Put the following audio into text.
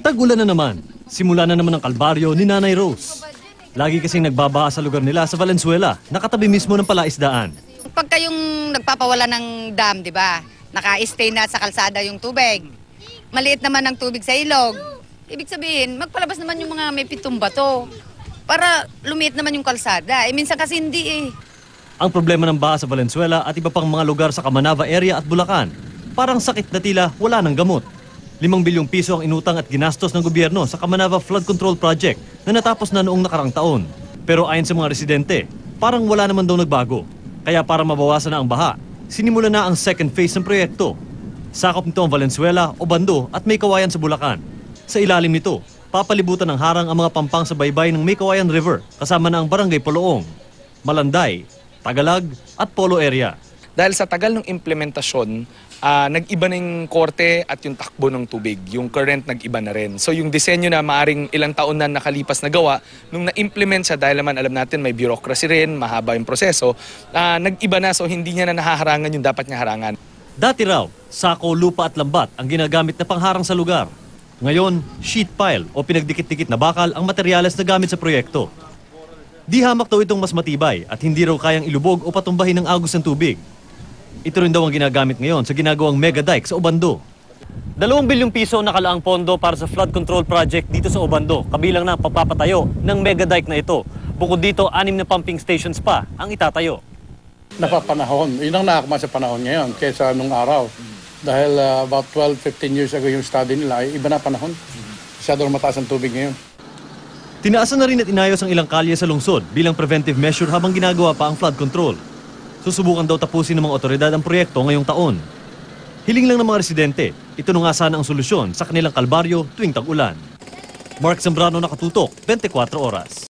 Tag-ulan na naman. Simula na naman ang kalbaryo ni Nanay Rose. Lagi kasing nagbabaha sa lugar nila sa Valenzuela, nakatabi mismo ng palaisdaan. Pag kayong nagpapawala ng dam, di ba? Naka-stay na sa kalsada yung tubig. Maliit naman ang tubig sa ilog. Ibig sabihin, magpalabas naman yung mga may pitong bato para lumiit naman yung kalsada. Minsan kasi hindi eh. Ang problema ng baha sa Valenzuela at iba pang mga lugar sa Camanava area at Bulacan, parang sakit na tila wala ng gamot. 5 bilyong piso ang inutang at ginastos ng gobyerno sa Camanava Flood Control Project na natapos na noong nakarang taon. Pero ayon sa mga residente, parang wala naman daw nagbago. Kaya para mabawasan na ang baha, sinimula na ang second phase ng proyekto. Sakop nito ang Valenzuela, Obando at May Kawayan sa Bulacan. Sa ilalim nito, papalibutan ng harang ang mga pampang sa baybay ng May Kawayan River kasama na ang Barangay Poloong, Malanday, Tagalag at Polo area. Dahil sa tagal ng implementasyon, nag-iba na yung korte at yung takbo ng tubig. Yung current nag-iba na rin. So yung disenyo na maaring ilang taon na nakalipas na gawa, nung na-implement siya, dahil naman alam natin may bureaucracy rin, mahaba yung proseso, nag-iba na, so hindi niya na nahaharangan yung dapat niya harangan. Dati raw, sako, lupa at lambat ang ginagamit na pangharang sa lugar. Ngayon, sheet pile o pinagdikit-dikit na bakal ang materyales na gamit sa proyekto. Di hamak daw itong mas matibay at hindi raw kayang ilubog o patumbahin ng agos ng tubig. Ito rin daw ang ginagamit ngayon sa ginagawang mega dike sa Obando. 2 bilyong piso ang nakalaang pondo para sa flood control project dito sa Obando, kabilang na pagpapatayo ng mega dike na ito. Bukod dito, 6 na pumping stations pa ang itatayo. Napapanahon. Yun ang nakakama sa panahon ngayon kaysa nung araw. Dahil about 12-15 years ago yung study nila, ay iba na panahon. Masyadong mataas ang tubig ngayon. Tinaasan na rin at inayos ang ilang kalye sa lungsod bilang preventive measure habang ginagawa pa ang flood control. Susubukan daw tapusin ng mga otoridad ang proyekto ngayong taon. Hiling lang ng mga residente, ito na nga sana ang solusyon sa kanilang kalbaryo tuwing tag-ulan. Mark Zambrano, nakatutok, 24 oras.